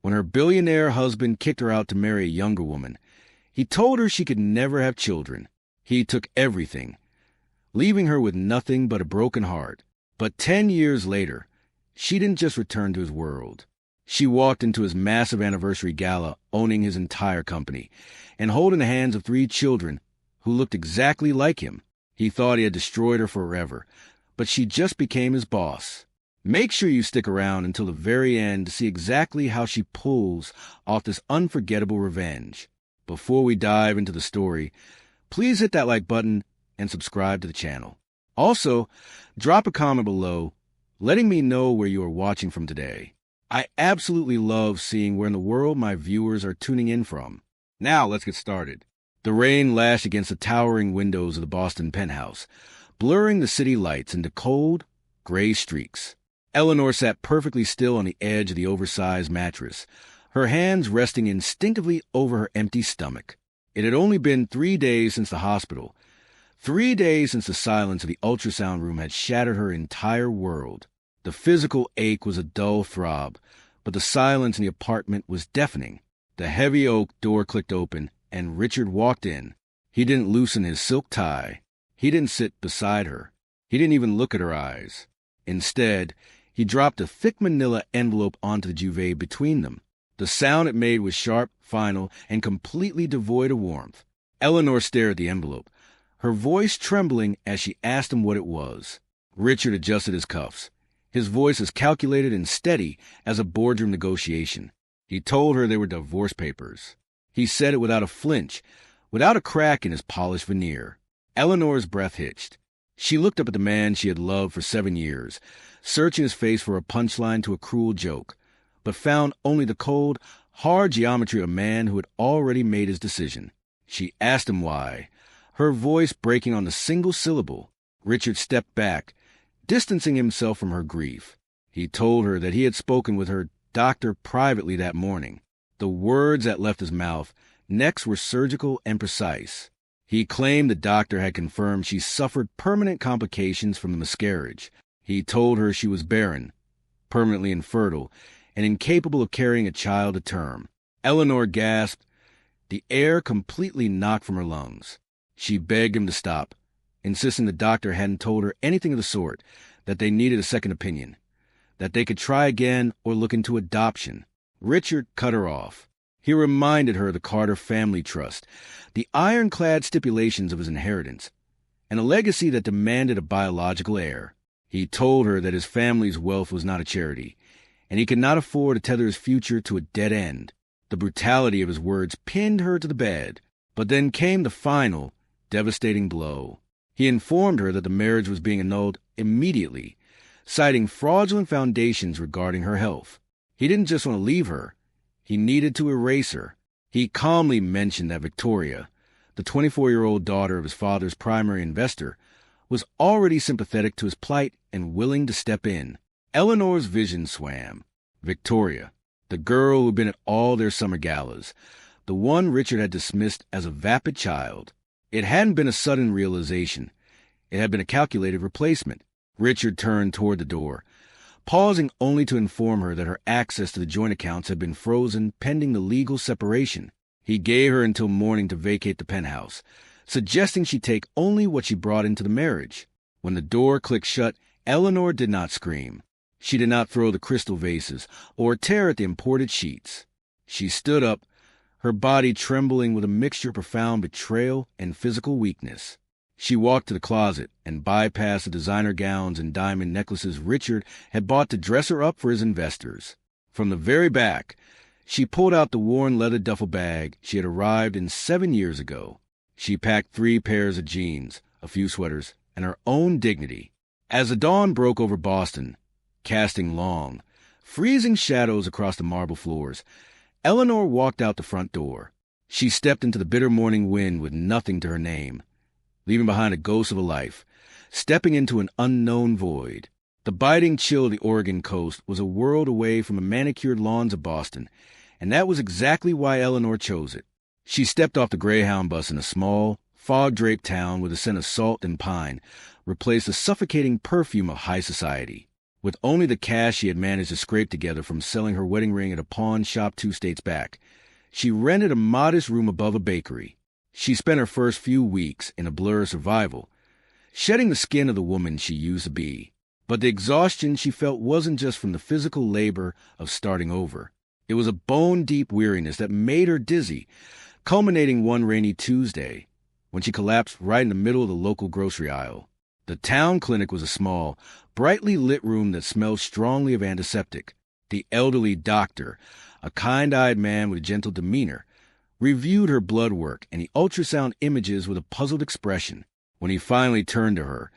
when her billionaire husband kicked her out to marry a younger woman. He told her she could never have children. He took everything, leaving her with nothing but a broken heart. But 10 years later, she didn't just return to his world. She walked into his massive anniversary gala, owning his entire company, and holding the hands of 3 children who looked exactly like him. He thought he had destroyed her forever, but she just became his boss. Make sure you stick around until the very end to see exactly how she pulls off this unforgettable revenge. Before we dive into the story, please hit that like button and subscribe to the channel. Also, drop a comment below, letting me know where you are watching from today. I absolutely love seeing where in the world my viewers are tuning in from. Now, let's get started. The rain lashed against the towering windows of the Boston penthouse, blurring the city lights into cold, gray streaks. Eleanor sat perfectly still on the edge of the oversized mattress, her hands resting instinctively over her empty stomach. It had only been 3 days since the hospital, 3 days since the silence of the ultrasound room had shattered her entire world. The physical ache was a dull throb, but the silence in the apartment was deafening. The heavy oak door clicked open, and Richard walked in. He didn't loosen his silk tie. He didn't sit beside her. He didn't even look at her eyes. Instead, he dropped a thick manila envelope onto the duvet between them. The sound it made was sharp, final, and completely devoid of warmth. Eleanor stared at the envelope, her voice trembling as she asked him what it was. Richard adjusted his cuffs, his voice as calculated and steady as a boardroom negotiation. He told her they were divorce papers. He said it without a flinch, without a crack in his polished veneer. Eleanor's breath hitched. She looked up at the man she had loved for 7 years, searching his face for a punchline to a cruel joke, but found only the cold, hard geometry of a man who had already made his decision. She asked him why, her voice breaking on the single syllable. Richard stepped back, distancing himself from her grief. He told her that he had spoken with her doctor privately that morning. The words that left his mouth next were surgical and precise. He claimed the doctor had confirmed she suffered permanent complications from the miscarriage. He told her she was barren, permanently infertile, and incapable of carrying a child to term. Eleanor gasped, the air completely knocked from her lungs. She begged him to stop, insisting the doctor hadn't told her anything of the sort, that they needed a second opinion, that they could try again or look into adoption. Richard cut her off. He reminded her of the Carter family trust, the ironclad stipulations of his inheritance, and a legacy that demanded a biological heir. He told her that his family's wealth was not a charity, and he could not afford to tether his future to a dead end. The brutality of his words pinned her to the bed, but then came the final, devastating blow. He informed her that the marriage was being annulled immediately, citing fraudulent foundations regarding her health. He didn't just want to leave her. He needed to erase her. He calmly mentioned that Victoria, the 24-year-old daughter of his father's primary investor, was already sympathetic to his plight and willing to step in. Eleanor's vision swam. Victoria, the girl who had been at all their summer galas, the one Richard had dismissed as a vapid child. It hadn't been a sudden realization. It had been a calculated replacement. Richard turned toward the door, pausing only to inform her that her access to the joint accounts had been frozen pending the legal separation. He gave her until morning to vacate the penthouse, suggesting she take only what she brought into the marriage. When the door clicked shut, Eleanor did not scream. She did not throw the crystal vases or tear at the imported sheets. She stood up, her body trembling with a mixture of profound betrayal and physical weakness. She walked to the closet and bypassed the designer gowns and diamond necklaces Richard had bought to dress her up for his investors. From the very back, she pulled out the worn leather duffel bag she had arrived in 7 years ago. She packed 3 pairs of jeans, a few sweaters, and her own dignity. As the dawn broke over Boston, casting long, freezing shadows across the marble floors, Eleanor walked out the front door. She stepped into the bitter morning wind with nothing to her name, leaving behind a ghost of a life, stepping into an unknown void. The biting chill of the Oregon coast was a world away from the manicured lawns of Boston, and that was exactly why Eleanor chose it. She stepped off the Greyhound bus in a small, fog-draped town where the scent of salt and pine replaced the suffocating perfume of high society. with only the cash she had managed to scrape together from selling her wedding ring at a pawn shop 2 states back. She rented a modest room above a bakery. She spent her first few weeks in a blur of survival, shedding the skin of the woman she used to be. But the exhaustion she felt wasn't just from the physical labor of starting over. It was a bone-deep weariness that made her dizzy, culminating one rainy Tuesday when she collapsed right in the middle of the local grocery aisle. The town clinic was a small, brightly lit room that smelled strongly of antiseptic. The elderly doctor, a kind-eyed man with a gentle demeanor, reviewed her blood work and the ultrasound images with a puzzled expression. When he finally turned to her,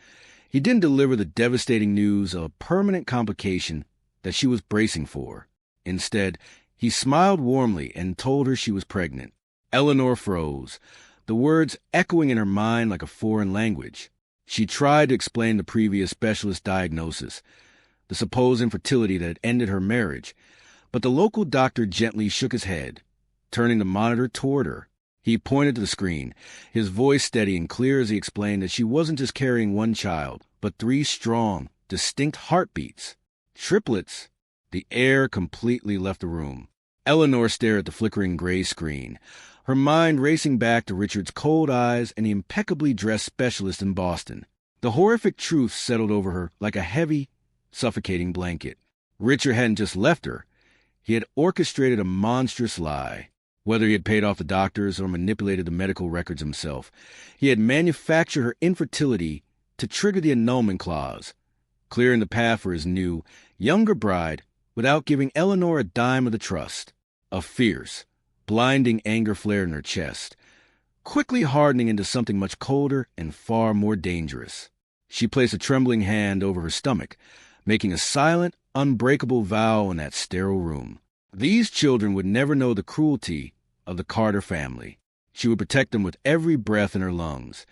he didn't deliver the devastating news of a permanent complication that she was bracing for. Instead, he smiled warmly and told her she was pregnant. Eleanor froze, the words echoing in her mind like a foreign language. She tried to explain the previous specialist diagnosis, the supposed infertility that had ended her marriage, but the local doctor gently shook his head, turning the monitor toward her. He pointed to the screen, his voice steady and clear as he explained that she wasn't just carrying one child, but 3 strong, distinct heartbeats. Triplets. The air completely left the room. Eleanor stared at the flickering gray screen, her mind racing back to Richard's cold eyes and the impeccably dressed specialist in Boston. The horrific truth settled over her like a heavy, suffocating blanket. Richard hadn't just left her. He had orchestrated a monstrous lie. Whether he had paid off the doctors or manipulated the medical records himself, he had manufactured her infertility to trigger the annulment clause, clearing the path for his new, younger bride without giving Eleanor a dime of the trust. A fierce, blinding anger flared in her chest, quickly hardening into something much colder and far more dangerous. She placed a trembling hand over her stomach, making a silent, unbreakable vow in that sterile room. These children would never know the cruelty of the Carter family. She would protect them with every breath in her lungs,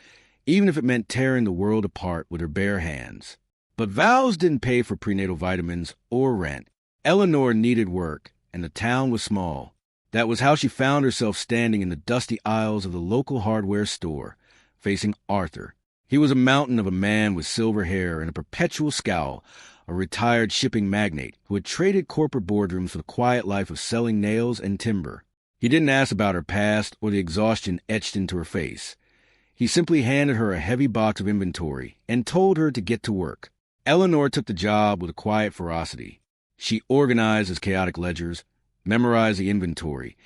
even if it meant tearing the world apart with her bare hands. But vows didn't pay for prenatal vitamins or rent. Eleanor needed work, and the town was small. That was how she found herself standing in the dusty aisles of the local hardware store, facing Arthur. He was a mountain of a man with silver hair and a perpetual scowl, a retired shipping magnate who had traded corporate boardrooms for the quiet life of selling nails and timber. He didn't ask about her past or the exhaustion etched into her face. He simply handed her a heavy box of inventory and told her to get to work. Eleanor took the job with a quiet ferocity. She organized his chaotic ledgers, memorized the inventory,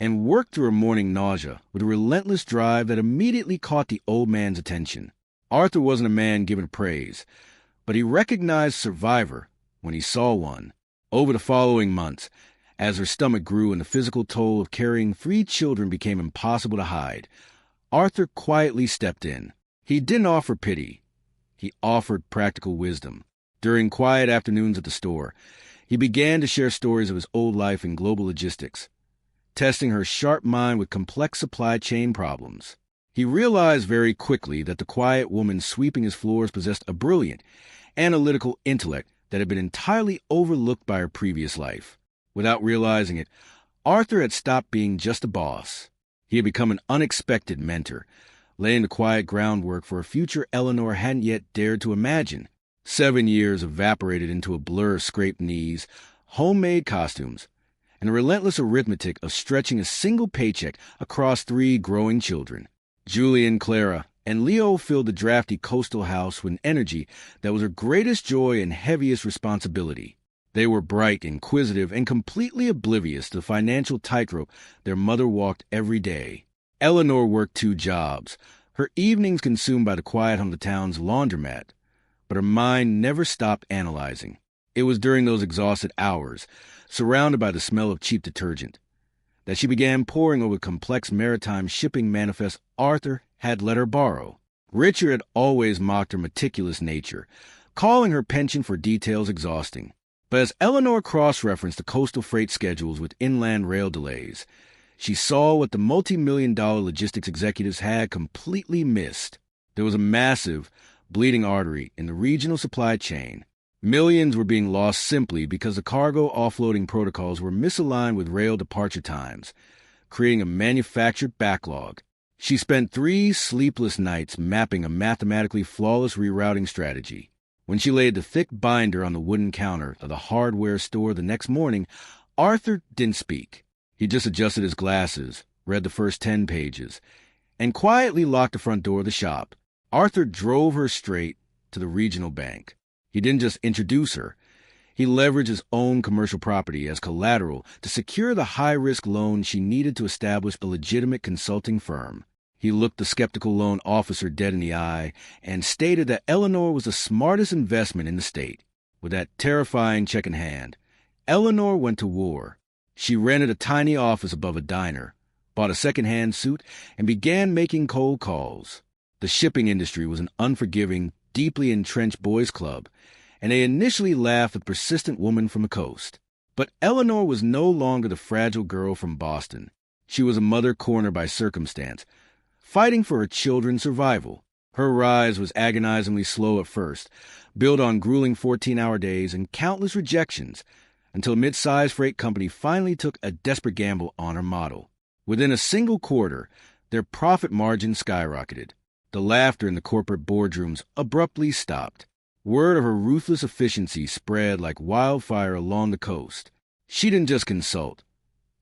and worked through her morning nausea with a relentless drive that immediately caught the old man's attention. Arthur wasn't a man given praise, but he recognized survivor when he saw one. Over the following months, as her stomach grew and the physical toll of carrying 3 children became impossible to hide, Arthur quietly stepped in. He didn't offer pity. He offered practical wisdom. During quiet afternoons at the store, he began to share stories of his old life in global logistics, testing her sharp mind with complex supply chain problems. He realized very quickly that the quiet woman sweeping his floors possessed a brilliant, analytical intellect that had been entirely overlooked by her previous life. Without realizing it, Arthur had stopped being just a boss. He had become an unexpected mentor, laying the quiet groundwork for a future Eleanor hadn't yet dared to imagine. 7 years evaporated into a blur of scraped knees, homemade costumes, and a relentless arithmetic of stretching a single paycheck across 3 growing children. Julian, Clara, and Leo filled the drafty coastal house with an energy that was her greatest joy and heaviest responsibility. They were bright, inquisitive, and completely oblivious to the financial tightrope their mother walked every day. Eleanor worked 2 jobs, her evenings consumed by the quiet hum of the town's laundromat, but her mind never stopped analyzing. It was during those exhausted hours, surrounded by the smell of cheap detergent, that she began poring over complex maritime shipping manifests Arthur had let her borrow. Richard had always mocked her meticulous nature, calling her penchant for details exhausting. But as Eleanor cross-referenced the coastal freight schedules with inland rail delays, she saw what the multi-million-dollar logistics executives had completely missed. There was a massive, bleeding artery in the regional supply chain. Millions were being lost simply because the cargo offloading protocols were misaligned with rail departure times, creating a manufactured backlog. She spent 3 sleepless nights mapping a mathematically flawless rerouting strategy. When she laid the thick binder on the wooden counter of the hardware store the next morning, Arthur didn't speak. He just adjusted his glasses, read the first 10 pages, and quietly locked the front door of the shop. Arthur drove her straight to the regional bank. He didn't just introduce her. He leveraged his own commercial property as collateral to secure the high-risk loan she needed to establish a legitimate consulting firm. He looked the skeptical loan officer dead in the eye and stated that Eleanor was the smartest investment in the state. With that terrifying check in hand, Eleanor went to war. She rented a tiny office above a diner, bought a second-hand suit, and began making cold calls. The shipping industry was an unforgiving, deeply entrenched boys' club, and they initially laughed at the persistent woman from the coast. But Eleanor was no longer the fragile girl from Boston. She was a mother cornered by circumstance, fighting for her children's survival. Her rise was agonizingly slow at first, built on grueling 14-hour days and countless rejections, until a mid-sized freight company finally took a desperate gamble on her model. Within a single quarter, their profit margin skyrocketed. The laughter in the corporate boardrooms abruptly stopped. Word of her ruthless efficiency spread like wildfire along the coast. She didn't just consult.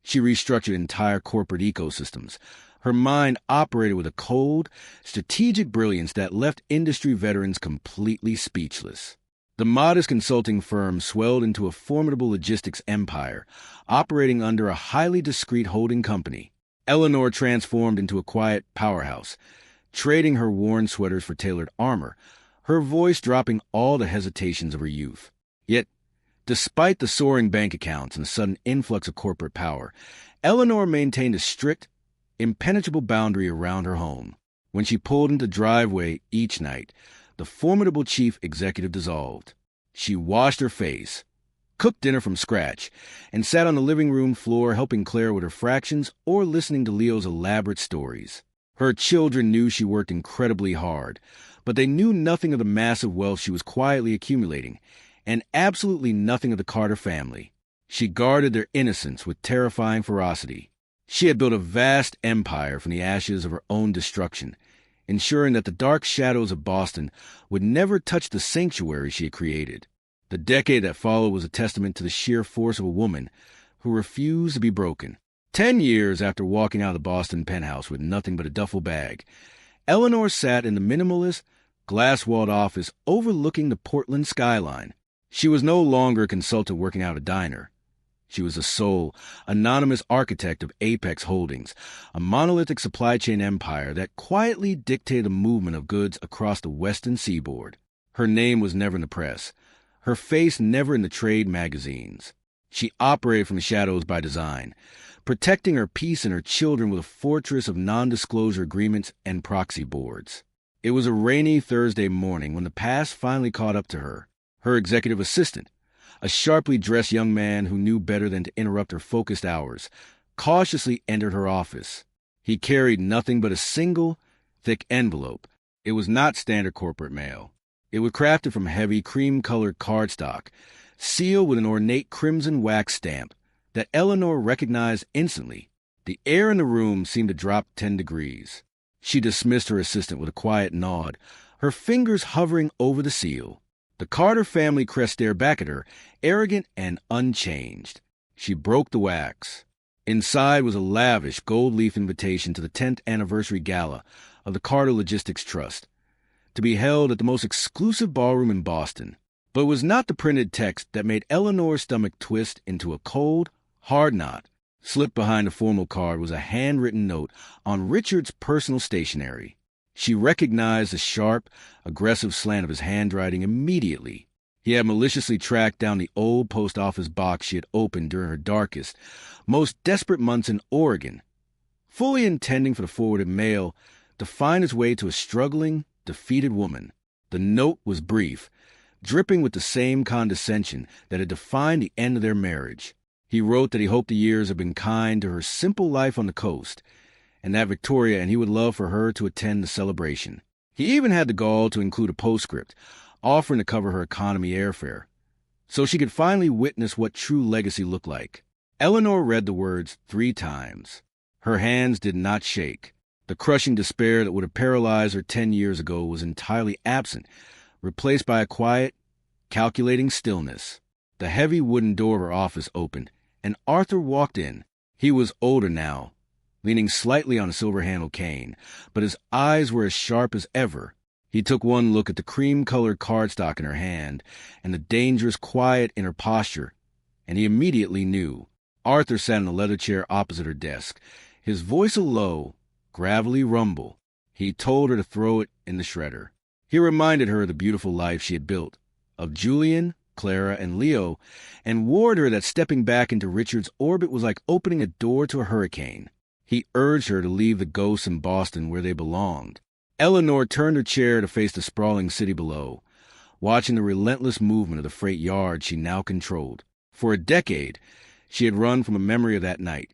She restructured entire corporate ecosystems. Her mind operated with a cold, strategic brilliance that left industry veterans completely speechless. The modest consulting firm swelled into a formidable logistics empire, operating under a highly discreet holding company. Eleanor transformed into a quiet powerhouse, trading her worn sweaters for tailored armor, her voice dropping all the hesitations of her youth. Yet, despite the soaring bank accounts and the sudden influx of corporate power, Eleanor maintained a strict, impenetrable boundary around her home. When she pulled into the driveway each night, the formidable chief executive dissolved. She washed her face, cooked dinner from scratch, and sat on the living room floor helping Claire with her fractions or listening to Leo's elaborate stories. Her children knew she worked incredibly hard, but they knew nothing of the massive wealth she was quietly accumulating, and absolutely nothing of the Carter family. She guarded their innocence with terrifying ferocity. She had built a vast empire from the ashes of her own destruction, ensuring that the dark shadows of Boston would never touch the sanctuary she had created. The decade that followed was a testament to the sheer force of a woman who refused to be broken. 10 years after walking out of the Boston penthouse with nothing but a duffel bag, Eleanor sat in the minimalist, glass-walled office overlooking the Portland skyline. She was no longer a consultant working out a diner. She was the sole, anonymous architect of Apex Holdings, a monolithic supply chain empire that quietly dictated the movement of goods across the western seaboard. Her name was never in the press, her face never in the trade magazines. She operated from the shadows by design, protecting her peace and her children with a fortress of non-disclosure agreements and proxy boards. It was a rainy Thursday morning when the past finally caught up to her. Her executive assistant, a sharply dressed young man who knew better than to interrupt her focused hours, cautiously entered her office. He carried nothing but a single, thick envelope. It was not standard corporate mail. It was crafted from heavy, cream-colored cardstock, sealed with an ornate crimson wax stamp that Eleanor recognized instantly. The air in the room seemed to drop 10 degrees. She dismissed her assistant with a quiet nod, her fingers hovering over the seal. The Carter family crest stared back at her, arrogant and unchanged. She broke the wax. Inside was a lavish gold-leaf invitation to the 10th anniversary gala of the Carter Logistics Trust, to be held at the most exclusive ballroom in Boston. But it was not the printed text that made Eleanor's stomach twist into a cold, hard knot. Slipped behind the formal card was a handwritten note on Richard's personal stationery. She recognized the sharp, aggressive slant of his handwriting immediately. He had maliciously tracked down the old post office box she had opened during her darkest, most desperate months in Oregon, fully intending for the forwarded mail to find its way to a struggling, defeated woman. The note was brief, dripping with the same condescension that had defined the end of their marriage. He wrote that he hoped the years had been kind to her simple life on the coast, and that Victoria and he would love for her to attend the celebration. He even had the gall to include a postscript, offering to cover her economy airfare, so she could finally witness what true legacy looked like. Eleanor read the words 3 times. Her hands did not shake. The crushing despair that would have paralyzed her 10 years ago was entirely absent, replaced by a quiet, calculating stillness. The heavy wooden door of her office opened, and Arthur walked in. He was older now, leaning slightly on a silver-handled cane, but his eyes were as sharp as ever. He took one look at the cream-colored cardstock in her hand and the dangerous quiet in her posture, and he immediately knew. Arthur sat in a leather chair opposite her desk, his voice a low, gravelly rumble. He told her to throw it in the shredder. He reminded her of the beautiful life she had built, of Julian, Clara, and Leo, and warned her that stepping back into Richard's orbit was like opening a door to a hurricane. He urged her to leave the ghosts in Boston where they belonged. Eleanor turned her chair to face the sprawling city below, watching the relentless movement of the freight yard she now controlled. For a decade, she had run from a memory of that night,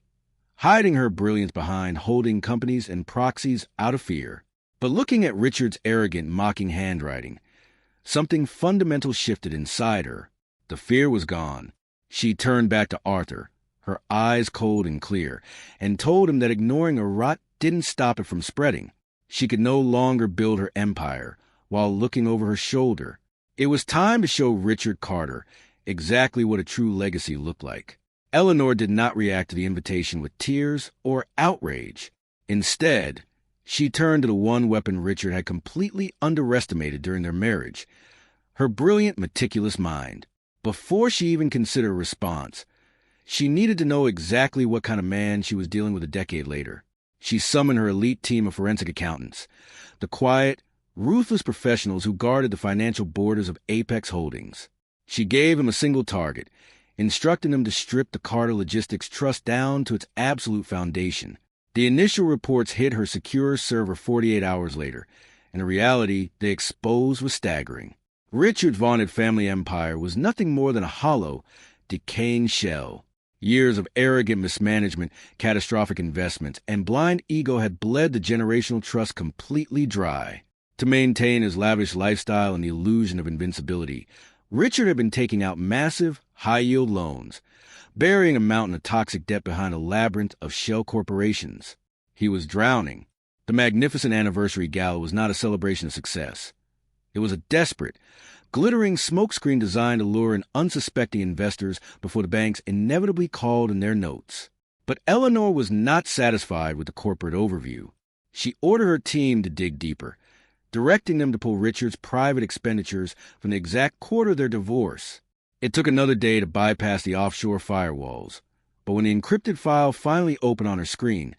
hiding her brilliance behind holding companies and proxies out of fear. But looking at Richard's arrogant, mocking handwriting, something fundamental shifted inside her. The fear was gone. She turned back to Arthur, her eyes cold and clear, and told him that ignoring a rot didn't stop it from spreading. She could no longer build her empire while looking over her shoulder. It was time to show Richard Carter exactly what a true legacy looked like. Eleanor did not react to the invitation with tears or outrage. Instead, she turned to the one weapon Richard had completely underestimated during their marriage, her brilliant, meticulous mind. Before she even considered a response, she needed to know exactly what kind of man she was dealing with a decade later. She summoned her elite team of forensic accountants, the quiet, ruthless professionals who guarded the financial borders of Apex Holdings. She gave him a single target, instructing him to strip the Carter Logistics Trust down to its absolute foundation. The initial reports hit her secure server 48 hours later, and the reality they exposed was staggering. Richard's vaunted family empire was nothing more than a hollow, decaying shell. Years of arrogant mismanagement, catastrophic investments, and blind ego had bled the generational trust completely dry. To maintain his lavish lifestyle and the illusion of invincibility, Richard had been taking out massive, high-yield loans, burying a mountain of toxic debt behind a labyrinth of shell corporations. He was drowning. The magnificent anniversary gala was not a celebration of success. It was a desperate, glittering smokescreen designed to lure in unsuspecting investors before the banks inevitably called in their notes. But Eleanor was not satisfied with the corporate overview. She ordered her team to dig deeper, directing them to pull Richard's private expenditures from the exact quarter of their divorce. It took another day to bypass the offshore firewalls, but when the encrypted file finally opened on her screen,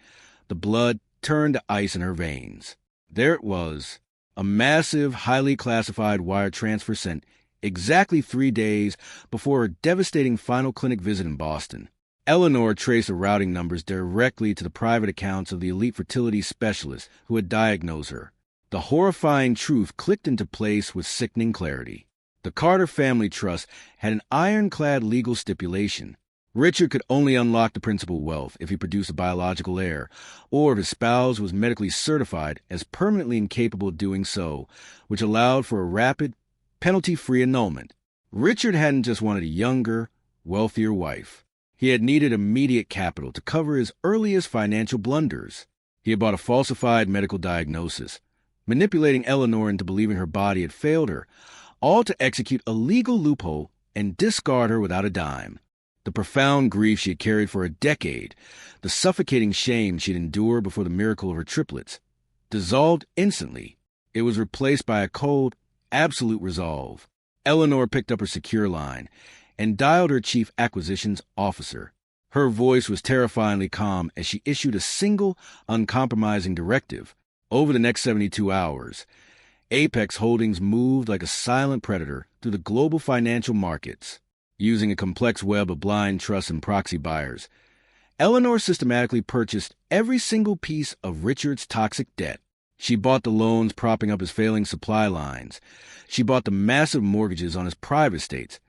the blood turned to ice in her veins. There it was, a massive, highly classified wire transfer sent exactly 3 days before her devastating final clinic visit in Boston. Eleanor traced the routing numbers directly to the private accounts of the elite fertility specialist who had diagnosed her. The horrifying truth clicked into place with sickening clarity. The Carter Family Trust had an ironclad legal stipulation. Richard could only unlock the principal wealth if he produced a biological heir, or if his spouse was medically certified as permanently incapable of doing so, which allowed for a rapid, penalty-free annulment. Richard hadn't just wanted a younger, wealthier wife. He had needed immediate capital to cover his earliest financial blunders. He had bought a falsified medical diagnosis, manipulating Eleanor into believing her body had failed her, all to execute a legal loophole and discard her without a dime. The profound grief she had carried for a decade, the suffocating shame she'd endured before the miracle of her triplets, dissolved instantly. It was replaced by a cold, absolute resolve. Eleanor picked up her secure line and dialed her chief acquisitions officer. Her voice was terrifyingly calm as she issued a single, uncompromising directive. Over the next 72 hours, Apex Holdings moved like a silent predator through the global financial markets. Using a complex web of blind trusts and proxy buyers, Eleanor systematically purchased every single piece of Richard's toxic debt. She bought the loans propping up his failing supply lines. She bought the massive mortgages on his private estates.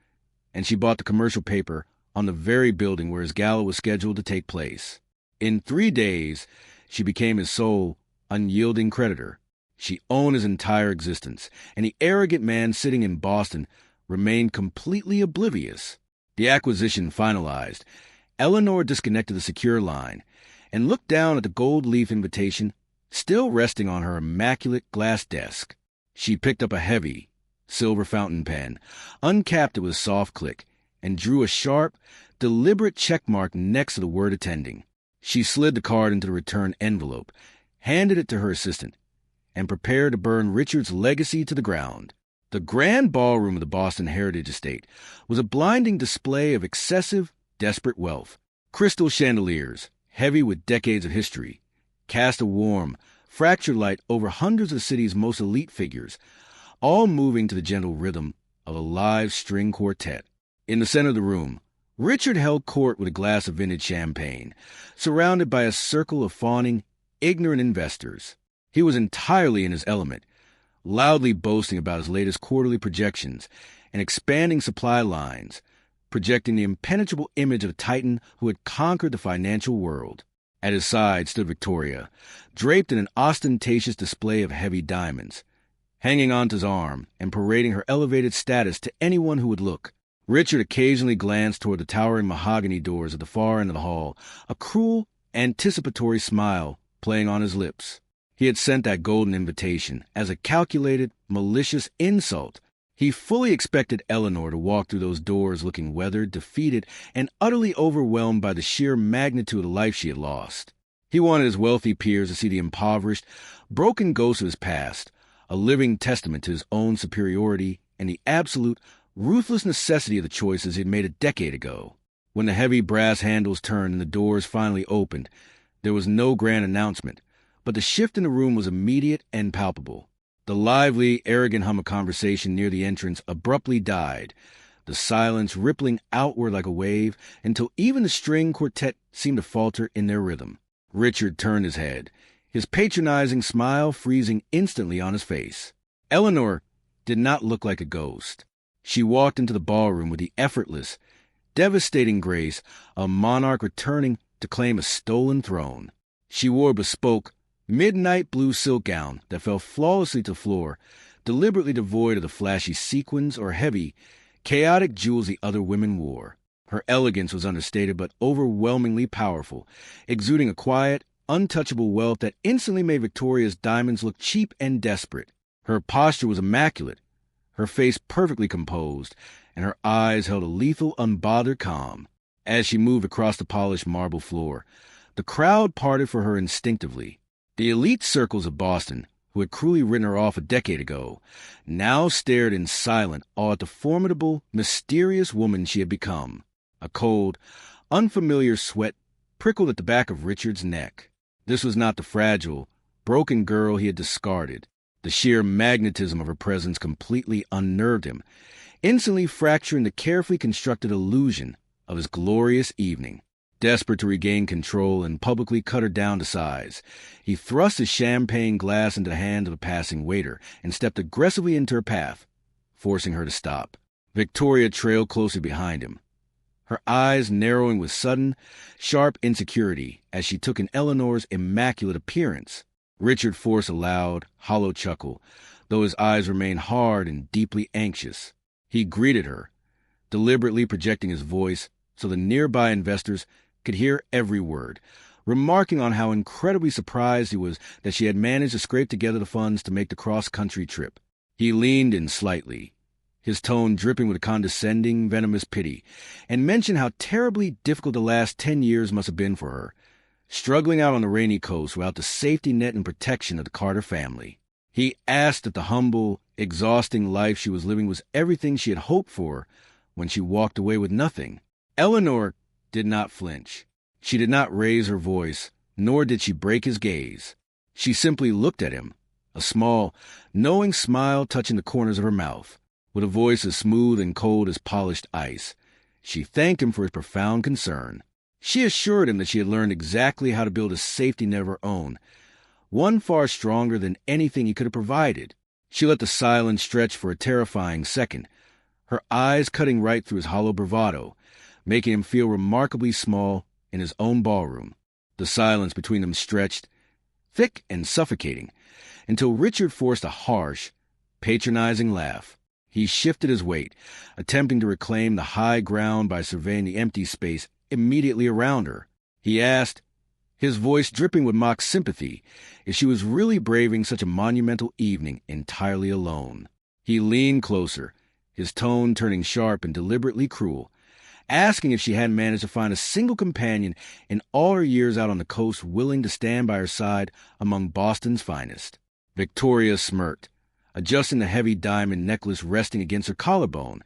And she bought the commercial paper on the very building where his gala was scheduled to take place. In 3 days, she became his sole, unyielding creditor. She owned his entire existence, and the arrogant man sitting in Boston remained completely oblivious. The acquisition finalized, Eleanor disconnected the secure line and looked down at the gold leaf invitation still resting on her immaculate glass desk. She picked up a heavy, silver fountain pen, uncapped it with a soft click, and drew a sharp, deliberate check mark next to the word attending. She slid the card into the return envelope, handed it to her assistant, and prepared to burn Richard's legacy to the ground. The grand ballroom of the Boston Heritage Estate was a blinding display of excessive, desperate wealth. Crystal chandeliers, heavy with decades of history, cast a warm, fractured light over hundreds of the city's most elite figures, all moving to the gentle rhythm of a live string quartet. In the center of the room, Richard held court with a glass of vintage champagne, surrounded by a circle of fawning, ignorant investors. He was entirely in his element, loudly boasting about his latest quarterly projections and expanding supply lines, projecting the impenetrable image of a titan who had conquered the financial world. At his side stood Victoria, draped in an ostentatious display of heavy diamonds, hanging onto his arm and parading her elevated status to anyone who would look. Richard occasionally glanced toward the towering mahogany doors at the far end of the hall, a cruel, anticipatory smile playing on his lips. He had sent that golden invitation as a calculated, malicious insult. He fully expected Eleanor to walk through those doors looking weathered, defeated, and utterly overwhelmed by the sheer magnitude of the life she had lost. He wanted his wealthy peers to see the impoverished, broken ghost of his past, a living testament to his own superiority and the absolute, ruthless necessity of the choices he had made a decade ago. When the heavy brass handles turned and the doors finally opened, there was no grand announcement, but the shift in the room was immediate and palpable. The lively, arrogant hum of conversation near the entrance abruptly died, the silence rippling outward like a wave until even the string quartet seemed to falter in their rhythm. Richard turned his head, his patronizing smile freezing instantly on his face. Eleanor did not look like a ghost. She walked into the ballroom with the effortless, devastating grace of a monarch returning to claim a stolen throne. She wore a bespoke, midnight blue silk gown that fell flawlessly to the floor, deliberately devoid of the flashy sequins or heavy, chaotic jewels the other women wore. Her elegance was understated but overwhelmingly powerful, exuding a quiet, untouchable wealth that instantly made Victoria's diamonds look cheap and desperate. Her posture was immaculate, her face perfectly composed, and her eyes held a lethal, unbothered calm. As she moved across the polished marble floor, the crowd parted for her instinctively. The elite circles of Boston, who had cruelly written her off a decade ago, now stared in silent awe at the formidable, mysterious woman she had become. A cold, unfamiliar sweat prickled at the back of Richard's neck. This was not the fragile, broken girl he had discarded. The sheer magnetism of her presence completely unnerved him, instantly fracturing the carefully constructed illusion of his glorious evening. Desperate to regain control and publicly cut her down to size, he thrust his champagne glass into the hand of a passing waiter and stepped aggressively into her path, forcing her to stop. Victoria trailed closely behind him, her eyes narrowing with sudden, sharp insecurity as she took in Eleanor's immaculate appearance. Richard forced a loud, hollow chuckle, though his eyes remained hard and deeply anxious. He greeted her, deliberately projecting his voice so the nearby investors could hear every word, remarking on how incredibly surprised he was that she had managed to scrape together the funds to make the cross-country trip. He leaned in slightly, his tone dripping with a condescending, venomous pity, and mentioned how terribly difficult the last 10 years must have been for her, struggling out on the rainy coast without the safety net and protection of the Carter family. He asked if the humble, exhausting life she was living was everything she had hoped for when she walked away with nothing. Eleanor did not flinch. She did not raise her voice, nor did she break his gaze. She simply looked at him, a small, knowing smile touching the corners of her mouth. With a voice as smooth and cold as polished ice, she thanked him for his profound concern. She assured him that she had learned exactly how to build a safety net of her own, one far stronger than anything he could have provided. She let the silence stretch for a terrifying second, her eyes cutting right through his hollow bravado, making him feel remarkably small in his own ballroom. The silence between them stretched, thick and suffocating, until Richard forced a harsh, patronizing laugh. He shifted his weight, attempting to reclaim the high ground by surveying the empty space immediately around her. He asked, his voice dripping with mock sympathy, if she was really braving such a monumental evening entirely alone. He leaned closer, his tone turning sharp and deliberately cruel, asking if she hadn't managed to find a single companion in all her years out on the coast willing to stand by her side among Boston's finest. Victoria smirked, adjusting the heavy diamond necklace resting against her collarbone,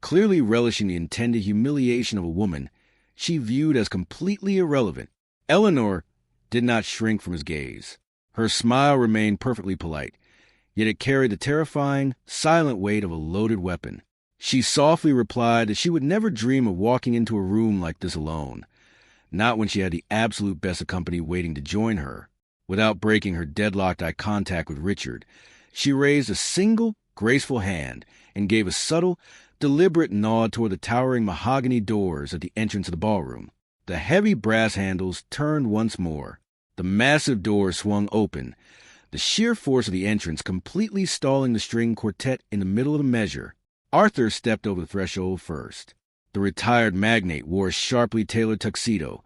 clearly relishing the intended humiliation of a woman she viewed as completely irrelevant. Eleanor did not shrink from his gaze. Her smile remained perfectly polite, yet it carried the terrifying, silent weight of a loaded weapon. She softly replied that she would never dream of walking into a room like this alone, not when she had the absolute best of company waiting to join her. Without breaking her deadlocked eye contact with Richard, she raised a single, graceful hand and gave a subtle, deliberate nod toward the towering mahogany doors at the entrance of the ballroom. The heavy brass handles turned once more. The massive door swung open, the sheer force of the entrance completely stalling the string quartet in the middle of the measure. Arthur stepped over the threshold first. The retired magnate wore a sharply tailored tuxedo,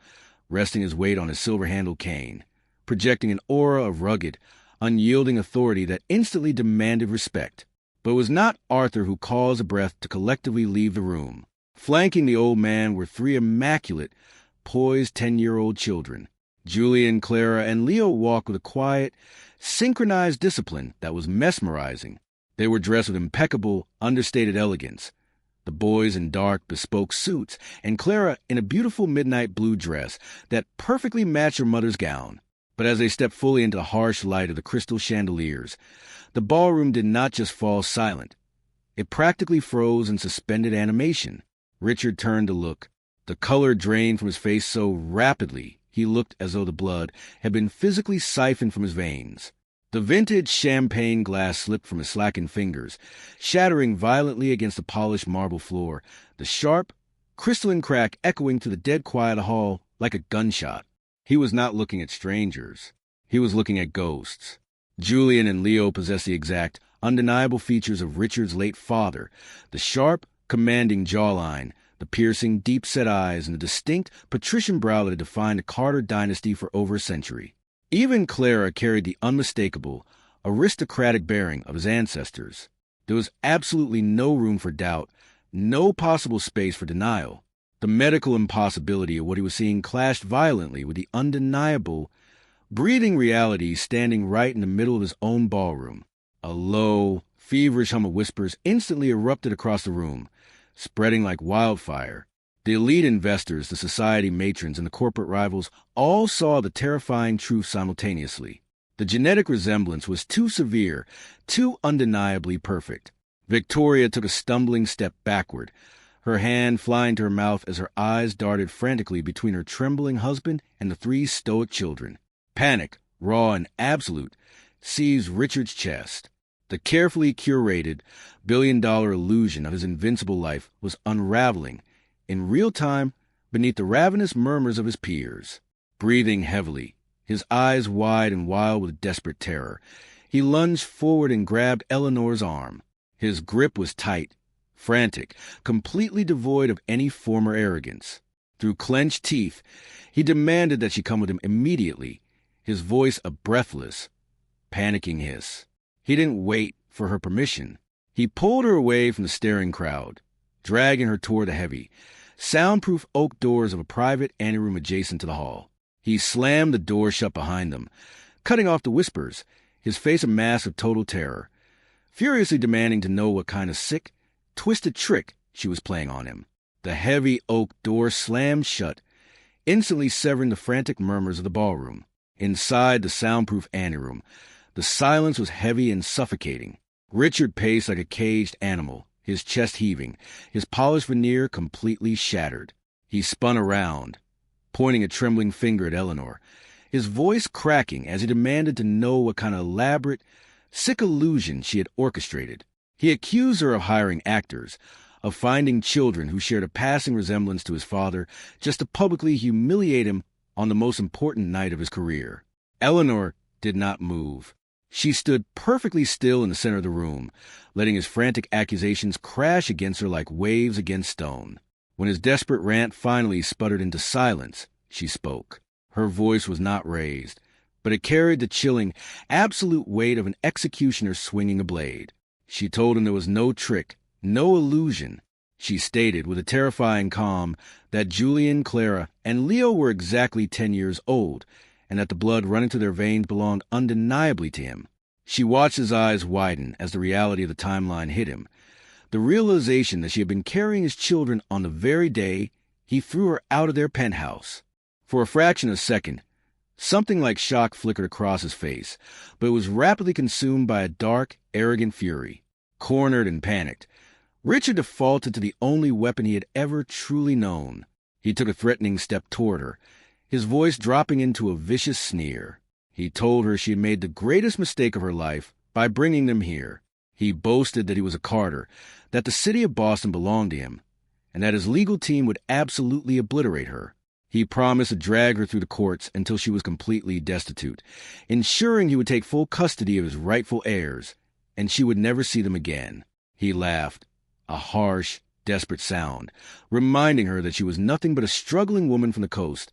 resting his weight on his silver-handled cane, projecting an aura of rugged, unyielding authority that instantly demanded respect. But it was not Arthur who caused the breath to collectively leave the room. Flanking the old man were three immaculate, poised 10-year-old children. Julian, Clara, and Leo walked with a quiet, synchronized discipline that was mesmerizing. They were dressed with impeccable, understated elegance. The boys in dark, bespoke suits, and Clara in a beautiful midnight blue dress that perfectly matched her mother's gown. But as they stepped fully into the harsh light of the crystal chandeliers, the ballroom did not just fall silent. It practically froze in suspended animation. Richard turned to look. The color drained from his face so rapidly he looked as though the blood had been physically siphoned from his veins. The vintage champagne glass slipped from his slackened fingers, shattering violently against the polished marble floor, the sharp, crystalline crack echoing to the dead quiet of the hall like a gunshot. He was not looking at strangers. He was looking at ghosts. Julian and Leo possessed the exact, undeniable features of Richard's late father, the sharp, commanding jawline, the piercing, deep-set eyes, and the distinct, patrician brow that had defined the Carter dynasty for over a century. Even Clara carried the unmistakable, aristocratic bearing of his ancestors. There was absolutely no room for doubt, no possible space for denial. The medical impossibility of what he was seeing clashed violently with the undeniable, breathing reality standing right in the middle of his own ballroom. A low, feverish hum of whispers instantly erupted across the room, spreading like wildfire. The elite investors, the society matrons, and the corporate rivals all saw the terrifying truth simultaneously. The genetic resemblance was too severe, too undeniably perfect. Victoria took a stumbling step backward, her hand flying to her mouth as her eyes darted frantically between her trembling husband and the three stoic children. Panic, raw and absolute, seized Richard's chest. The carefully curated, billion-dollar illusion of his invincible life was unraveling, in real time, beneath the ravenous murmurs of his peers. Breathing heavily, his eyes wide and wild with desperate terror, he lunged forward and grabbed Eleanor's arm. His grip was tight, frantic, completely devoid of any former arrogance. Through clenched teeth, he demanded that she come with him immediately, his voice a breathless, panicking hiss. He didn't wait for her permission. He pulled her away from the staring crowd, dragging her toward the heavy, soundproof oak doors of a private anteroom adjacent to the hall. He slammed the door shut behind them, cutting off the whispers, his face a mask of total terror, furiously demanding to know what kind of sick, twisted trick she was playing on him. The heavy oak door slammed shut, instantly severing the frantic murmurs of the ballroom. Inside the soundproof anteroom, the silence was heavy and suffocating. Richard paced like a caged animal, his chest heaving, his polished veneer completely shattered. He spun around, pointing a trembling finger at Eleanor, his voice cracking as he demanded to know what kind of elaborate, sick illusion she had orchestrated. He accused her of hiring actors, of finding children who shared a passing resemblance to his father just to publicly humiliate him on the most important night of his career. Eleanor did not move. She stood perfectly still in the center of the room, letting his frantic accusations crash against her like waves against stone. When his desperate rant finally sputtered into silence, she spoke. Her voice was not raised, but it carried the chilling, absolute weight of an executioner swinging a blade. She told him there was no trick, no illusion. She stated with a terrifying calm that Julian, Clara, and Leo were exactly 10 years old, and that the blood running through their veins belonged undeniably to him. She watched his eyes widen as the reality of the timeline hit him. The realization that she had been carrying his children on the very day he threw her out of their penthouse. For a fraction of a second, something like shock flickered across his face, but it was rapidly consumed by a dark, arrogant fury. Cornered and panicked, Richard defaulted to the only weapon he had ever truly known. He took a threatening step toward her, his voice dropping into a vicious sneer. He told her she had made the greatest mistake of her life by bringing them here. He boasted that he was a Carter, that the city of Boston belonged to him, and that his legal team would absolutely obliterate her. He promised to drag her through the courts until she was completely destitute, ensuring he would take full custody of his rightful heirs, and she would never see them again. He laughed, a harsh, desperate sound, reminding her that she was nothing but a struggling woman from the coast,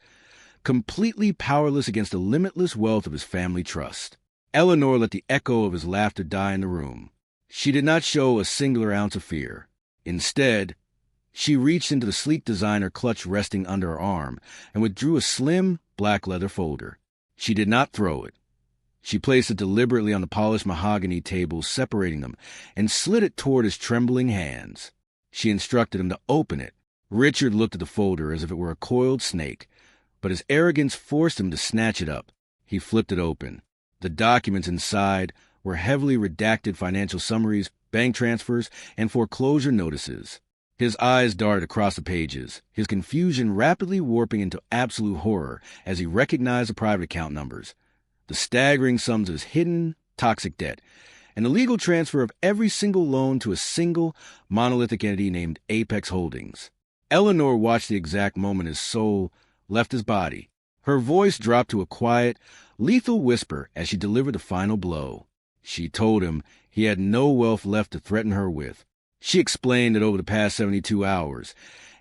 completely powerless against the limitless wealth of his family trust. Eleanor let the echo of his laughter die in the room. She did not show a singular ounce of fear. Instead, she reached into the sleek designer clutch resting under her arm and withdrew a slim, black leather folder. She did not throw it. She placed it deliberately on the polished mahogany table, separating them, and slid it toward his trembling hands. She instructed him to open it. Richard looked at the folder as if it were a coiled snake, but his arrogance forced him to snatch it up. He flipped it open. The documents inside were heavily redacted financial summaries, bank transfers, and foreclosure notices. His eyes darted across the pages, his confusion rapidly warping into absolute horror as he recognized the private account numbers, the staggering sums of his hidden, toxic debt, and the legal transfer of every single loan to a single, monolithic entity named Apex Holdings. Eleanor watched the exact moment his soul left his body. Her voice dropped to a quiet, lethal whisper as she delivered the final blow. She told him he had no wealth left to threaten her with. She explained that over the past 72 hours,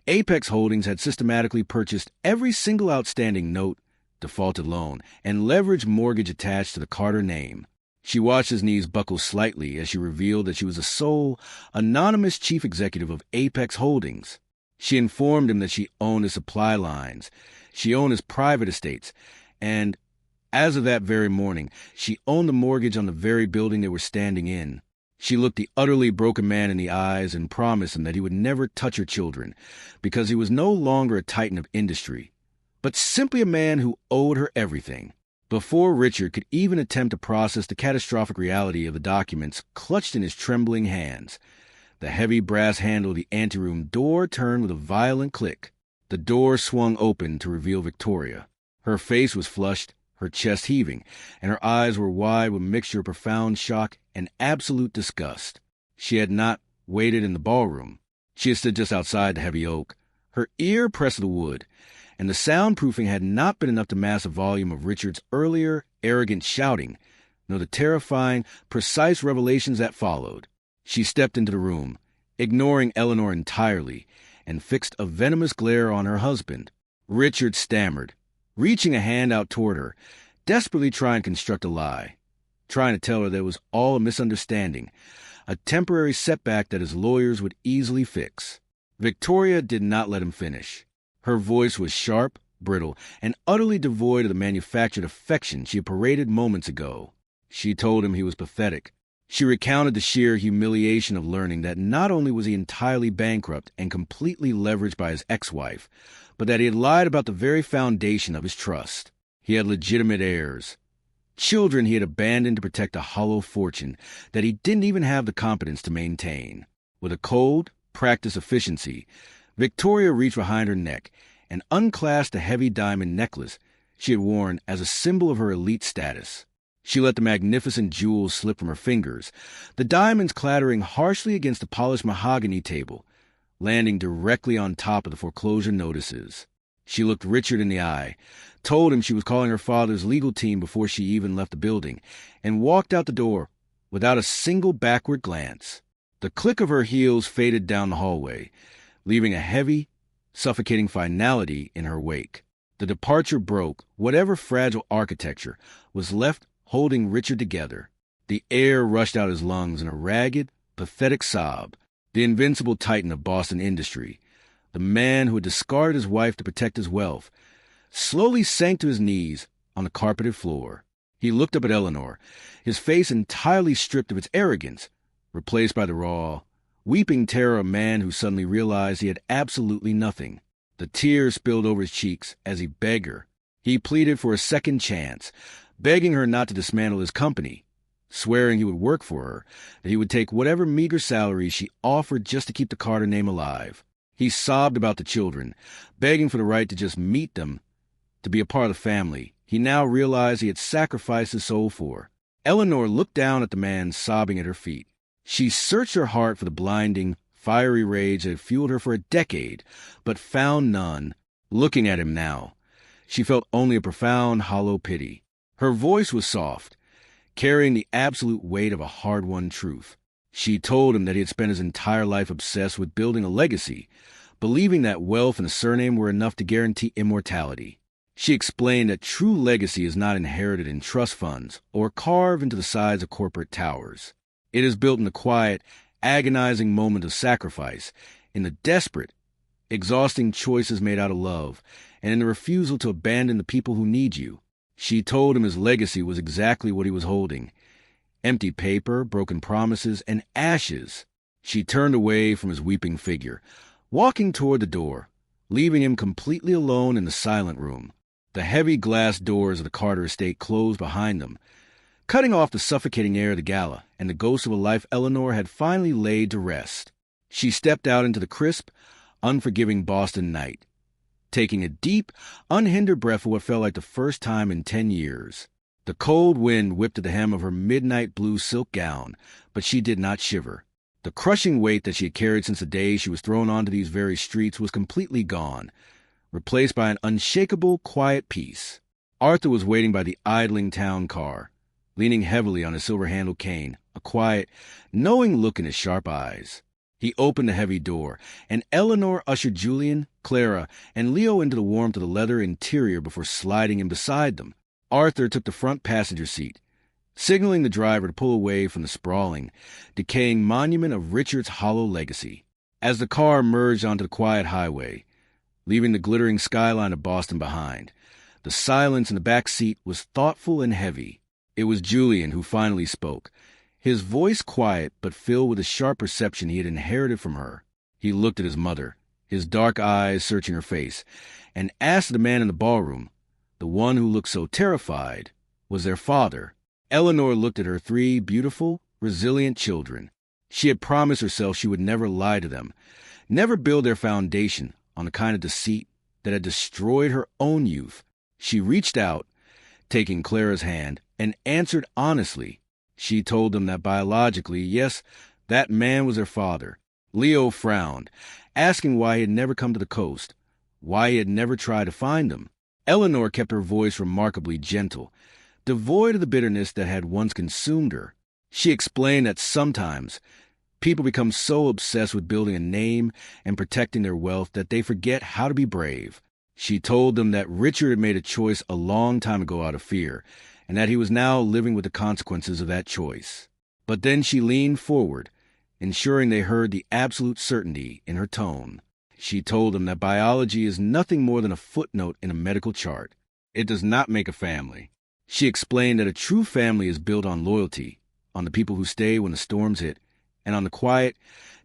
Apex Holdings had systematically purchased every single outstanding note, defaulted loan, and leveraged mortgage attached to the Carter name. She watched his knees buckle slightly as she revealed that she was the sole, anonymous chief executive of Apex Holdings. She informed him that she owned his supply lines, she owned his private estates, and, as of that very morning, she owned the mortgage on the very building they were standing in. She looked the utterly broken man in the eyes and promised him that he would never touch her children, because he was no longer a titan of industry, but simply a man who owed her everything. Before Richard could even attempt to process the catastrophic reality of the documents clutched in his trembling hands, the heavy brass handle of the anteroom door turned with a violent click. The door swung open to reveal Victoria. Her face was flushed, her chest heaving, and her eyes were wide with a mixture of profound shock and absolute disgust. She had not waited in the ballroom. She had stood just outside the heavy oak, her ear pressed to the wood, and the soundproofing had not been enough to mask the volume of Richard's earlier, arrogant shouting, nor the terrifying, precise revelations that followed. She stepped into the room, ignoring Eleanor entirely, and fixed a venomous glare on her husband. Richard stammered, reaching a hand out toward her, desperately trying to construct a lie, trying to tell her that it was all a misunderstanding, a temporary setback that his lawyers would easily fix. Victoria did not let him finish. Her voice was sharp, brittle, and utterly devoid of the manufactured affection she had paraded moments ago. She told him he was pathetic. She recounted the sheer humiliation of learning that not only was he entirely bankrupt and completely leveraged by his ex-wife, but that he had lied about the very foundation of his trust. He had legitimate heirs, children he had abandoned to protect a hollow fortune that he didn't even have the competence to maintain. With a cold, practiced efficiency, Victoria reached behind her neck and unclasped a heavy diamond necklace she had worn as a symbol of her elite status. She let the magnificent jewels slip from her fingers, the diamonds clattering harshly against the polished mahogany table, landing directly on top of the foreclosure notices. She looked Richard in the eye, told him she was calling her father's legal team before she even left the building, and walked out the door without a single backward glance. The click of her heels faded down the hallway, leaving a heavy, suffocating finality in her wake. The departure broke whatever fragile architecture was left holding Richard together. The air rushed out his lungs in a ragged, pathetic sob. The invincible titan of Boston industry, the man who had discarded his wife to protect his wealth, slowly sank to his knees on the carpeted floor. He looked up at Eleanor, his face entirely stripped of its arrogance, replaced by the raw, weeping terror of a man who suddenly realized he had absolutely nothing. The tears spilled over his cheeks as he begged her. He pleaded for a second chance, begging her not to dismantle his company, swearing he would work for her, that he would take whatever meager salary she offered just to keep the Carter name alive. He sobbed about the children, begging for the right to just meet them, to be a part of the family he now realized he had sacrificed his soul for. Eleanor looked down at the man sobbing at her feet. She searched her heart for the blinding, fiery rage that had fueled her for a decade, but found none. Looking at him now, she felt only a profound, hollow pity. Her voice was soft, carrying the absolute weight of a hard-won truth. She told him that he had spent his entire life obsessed with building a legacy, believing that wealth and a surname were enough to guarantee immortality. She explained that true legacy is not inherited in trust funds or carved into the sides of corporate towers. It is built in the quiet, agonizing moment of sacrifice, in the desperate, exhausting choices made out of love, and in the refusal to abandon the people who need you. She told him his legacy was exactly what he was holding: empty paper, broken promises, and ashes. She turned away from his weeping figure, walking toward the door, leaving him completely alone in the silent room. The heavy glass doors of the Carter estate closed behind them, cutting off the suffocating air of the gala and the ghost of a life Eleanor had finally laid to rest. She stepped out into the crisp, unforgiving Boston night, taking a deep, unhindered breath for what felt like the first time in 10 years. The cold wind whipped at the hem of her midnight blue silk gown, but she did not shiver. The crushing weight that she had carried since the day she was thrown onto these very streets was completely gone, replaced by an unshakable, quiet peace. Arthur was waiting by the idling town car, leaning heavily on his silver-handled cane, a quiet, knowing look in his sharp eyes. He opened the heavy door, and Eleanor ushered Julian, Clara, and Leo into the warmth of the leather interior before sliding in beside them. Arthur took the front passenger seat, signaling the driver to pull away from the sprawling, decaying monument of Richard's hollow legacy. As the car merged onto the quiet highway, leaving the glittering skyline of Boston behind, the silence in the back seat was thoughtful and heavy. It was Julian who finally spoke, his voice quiet but filled with the sharp perception he had inherited from her. He looked at his mother, his dark eyes searching her face, and asked the man in the ballroom, the one who looked so terrified, was their father. Eleanor looked at her 3 beautiful, resilient children. She had promised herself she would never lie to them, never build their foundation on the kind of deceit that had destroyed her own youth. She reached out, taking Clara's hand, and answered honestly. She told them that biologically, yes, that man was their father. Leo frowned, asking why he had never come to the coast, why he had never tried to find them. Eleanor kept her voice remarkably gentle, devoid of the bitterness that had once consumed her. She explained that sometimes people become so obsessed with building a name and protecting their wealth that they forget how to be brave. She told them that Richard had made a choice a long time ago out of fear, and that he was now living with the consequences of that choice. But then she leaned forward, ensuring they heard the absolute certainty in her tone. She told them that biology is nothing more than a footnote in a medical chart. It does not make a family. She explained that a true family is built on loyalty, on the people who stay when the storms hit, and on the quiet,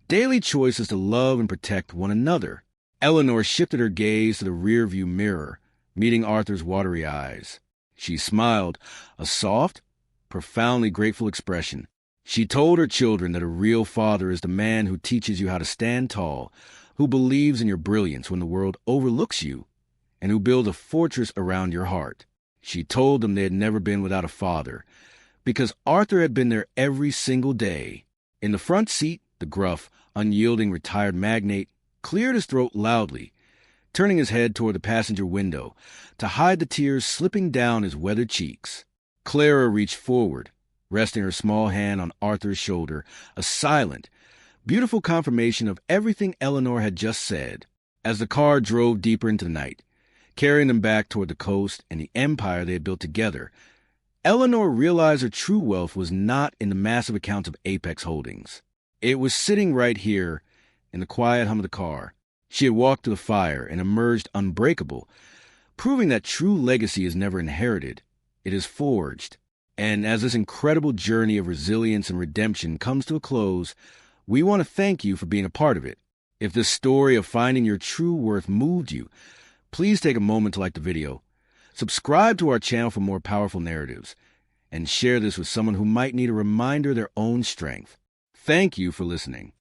daily choices to love and protect one another. Eleanor shifted her gaze to the rearview mirror, meeting Arthur's watery eyes. She smiled, a soft, profoundly grateful expression. She told her children that a real father is the man who teaches you how to stand tall, who believes in your brilliance when the world overlooks you, and who builds a fortress around your heart. She told them they had never been without a father, because Arthur had been there every single day. In the front seat, the gruff, unyielding retired magnate cleared his throat loudly, turning his head toward the passenger window to hide the tears slipping down his weathered cheeks. Clara reached forward, resting her small hand on Arthur's shoulder, a silent, beautiful confirmation of everything Eleanor had just said. As the car drove deeper into the night, carrying them back toward the coast and the empire they had built together, Eleanor realized her true wealth was not in the massive accounts of Apex Holdings. It was sitting right here in the quiet hum of the car. She had walked through the fire and emerged unbreakable, proving that true legacy is never inherited. It is forged. And as this incredible journey of resilience and redemption comes to a close, we want to thank you for being a part of it. If this story of finding your true worth moved you, please take a moment to like the video, subscribe to our channel for more powerful narratives, and share this with someone who might need a reminder of their own strength. Thank you for listening.